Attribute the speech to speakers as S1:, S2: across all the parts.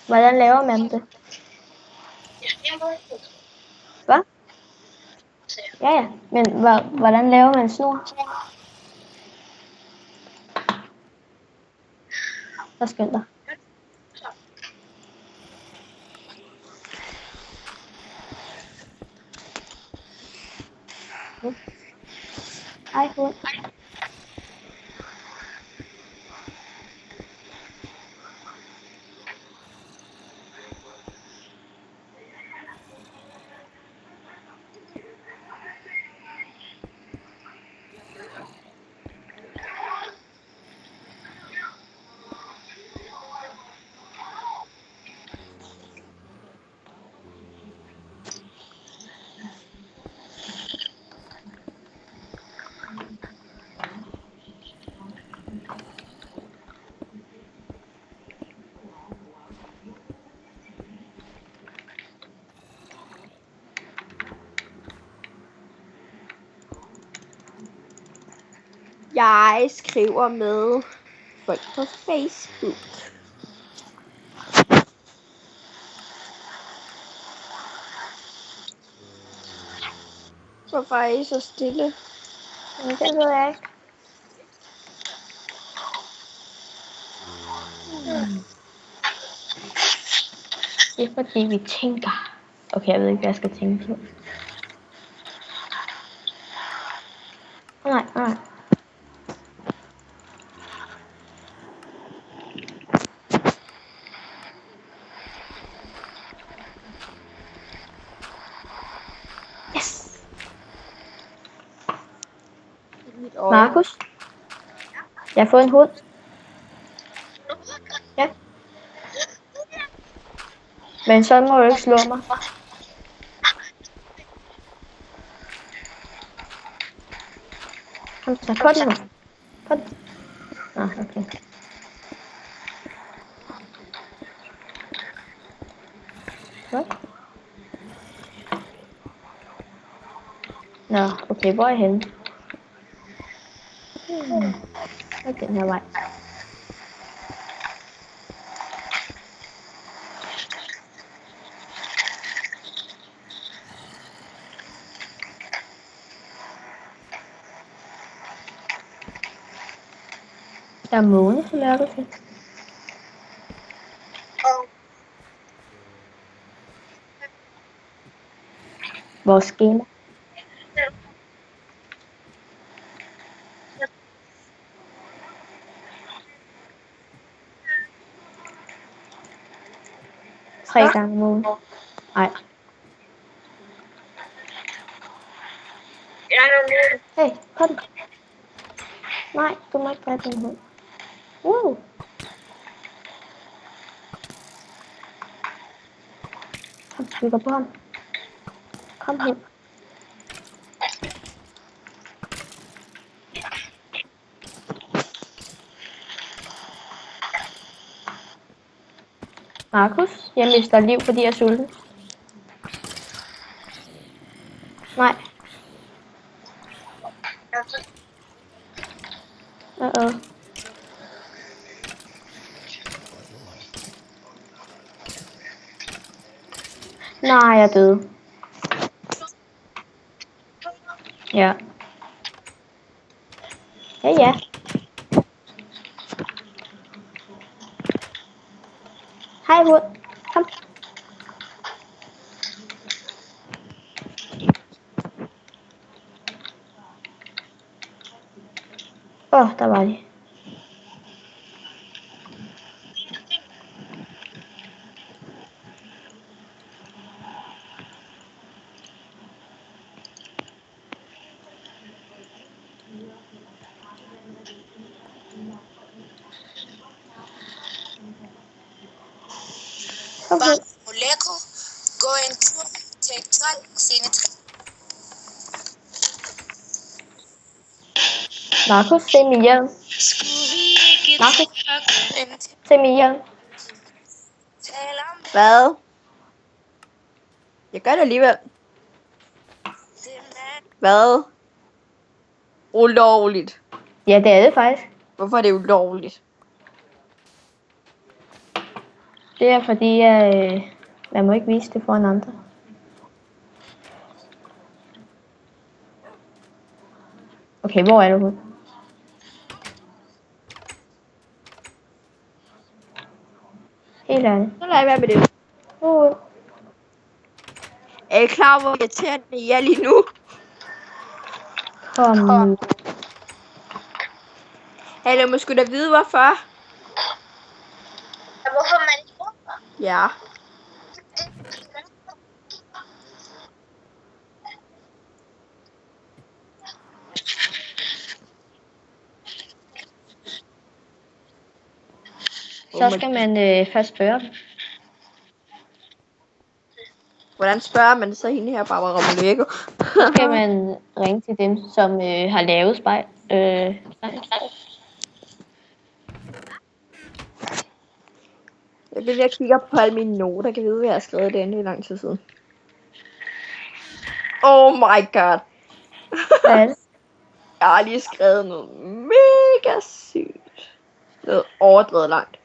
S1: Hvordan laver man det? Hvad? Ja. Men hvordan laver man snor? Så skynd dig. Hej, hund.
S2: Jeg skriver med folk på Facebook. Hvorfor er I så stille?
S1: Men det ved jeg ikke. Det er fordi vi tænker. Okay, jeg ved ikke, hvad jeg skal tænke på. Nej. Yes! Markus? Jeg har fået en hund. Ja. Men så må du ikke slå mig. Kom så, på den nu. På den. Okay. Hvad? Nå, okay, hvor er jeg henne? Okay, den her vej. Der er måne på lørdag. Vores skema. Tre gange måne. Nej. Hey, kom. Nej, du må ikke dræbe din hund. Kom, vi går på ham. Kom hen. Markus, jeg mister liv, fordi jeg er sulten. Nej. Nej, jeg er død. Ja. Ja. Hej, hund. Kom. Der var de. Okay.
S3: Moleko, gå en tur til 12, scene 3.
S1: Markus, se min hjelm. Markus, se min hjelm.
S2: Hvad? Jeg gør det alligevel. Hvad? Ulovligt.
S1: Ja, det er det faktisk.
S2: Hvorfor er det ulovligt?
S1: Det er fordi, man må ikke vise det foran andre. Okay, hvor er du, hund? Helt ærligt.
S2: Så lader jeg være med det.
S1: Hund.
S2: Er I klar over, hvor irriterende I er lige nu?
S1: Kom nu.
S2: Eller måske da vide, hvorfor?
S3: Hvorfor man ikke må?
S2: Ja.
S1: Så skal man først spørge dem.
S2: Hvordan spørger man så hende her, Barbara Romulego?
S1: Så skal man ringe til dem, som har lavet spejl.
S2: Jeg bliver ved at kigge på alle mine noter. Jeg kan vide, hvad jeg har skrevet det i lang tid siden. Oh my god.
S1: Hvad er det?
S2: Jeg har lige skrevet noget mega sygt. Noget overdrevet langt.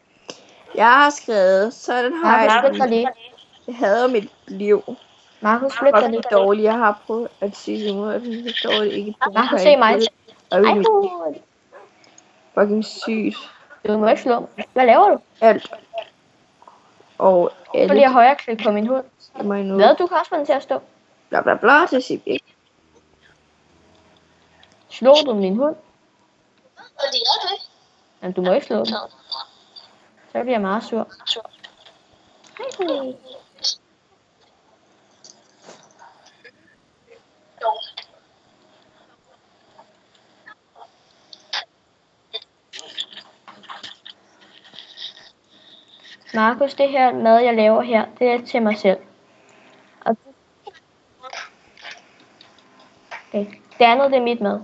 S2: Jeg har skrevet, sådan har jeg hader mit liv.
S1: Markus, flyt dig lidt.
S2: Det dårligt. Jeg har prøvet at sige imod, at det er dårligt. Ikke
S1: Markus, se mig. Ej,
S2: fucking sygt.
S1: du må ikke slå mig. Hvad laver du?
S2: Alt. Og
S1: Så lige højre klik på min hund.
S2: nu.
S1: Hvad? Du kan også få den til at stå.
S2: Bla bla bla, det siger vi ikke.
S1: Slår du min hund?
S3: Og det er det.
S1: Jamen, du må ikke slå den. Så bliver jeg meget sur. Hej. Markus, det her mad, jeg laver her, det er til mig selv. Og okay. Det andet, det er mit mad.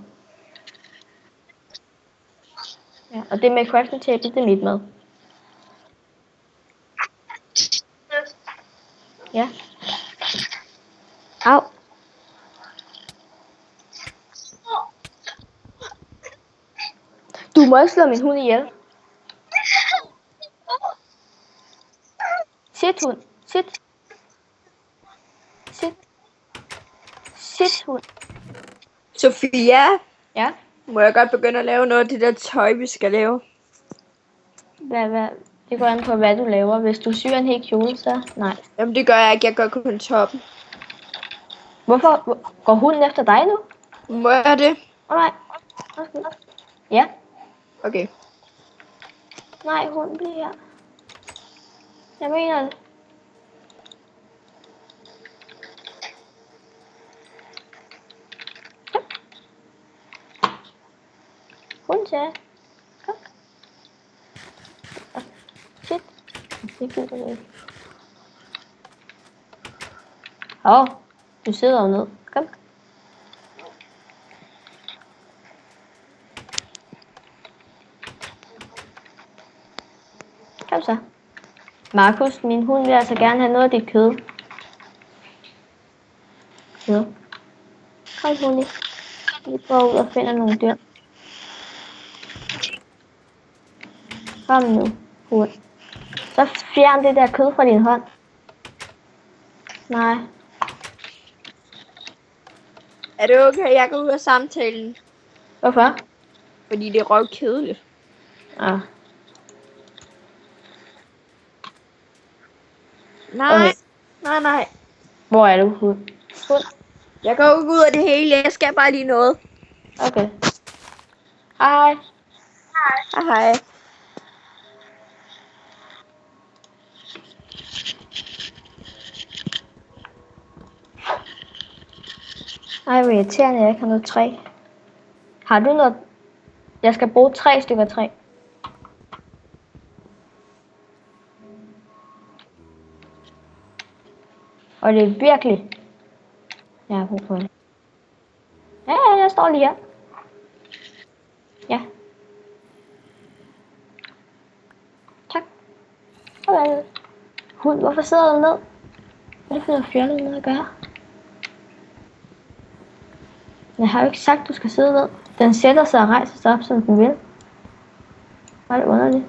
S1: Ja, og det med crafting table, det er mit mad. Ja. Au. Du må ikke slå min hund ihjel. Sit, hund. Sit. Sit. Sit, hund.
S2: Sofia,
S1: Ja.
S2: må jeg godt begynde at lave noget af det der tøj, vi skal lave?
S1: Hvad? Det går an på, hvad du laver. Hvis du syr en hel kjole, så nej.
S2: Jamen det gør jeg ikke, jeg gør kun toppen.
S1: Hvorfor går hunden efter dig nu?
S2: Må jeg det?
S1: Nej. Ja.
S2: Okay.
S1: Nej, hunden bliver her. Jeg mener det. Hunden sagde. Kom. Shit. Det gider du ikke. Du sidder jo ned. Kom. Kom så. Markus, min hund vil altså gerne have noget af dit kød. Ja. Kom, Hundi. Vi går ud og finder nogle dyr. Kom nu, hund. Så fjern det der kød fra din hånd. Nej.
S2: Er det okay, jeg går ud af samtalen?
S1: Hvorfor?
S2: Fordi det er røvkedeligt.
S1: Ah.
S2: Nej,
S1: Okay.
S2: nej.
S1: Hvor er du, hund? Hund.
S2: Jeg går ikke ud af det hele, jeg skal bare lige noget.
S1: Okay. Hej.
S2: Hej.
S1: Ej, hvor irriterende, jeg ikke har noget træ. Har du noget? Jeg skal bruge 3 stykker træ. Og det er virkelig... Jeg har brug for det. Ja, jeg står lige her. Ja. Tak. Okay. Hund, hvorfor sidder du ned? Hvad er det for noget fjollet noget at gøre? Jeg har jo ikke sagt, du skal sidde ned. Den sætter sig og rejser sig op, som den vil. Hvor er det underligt.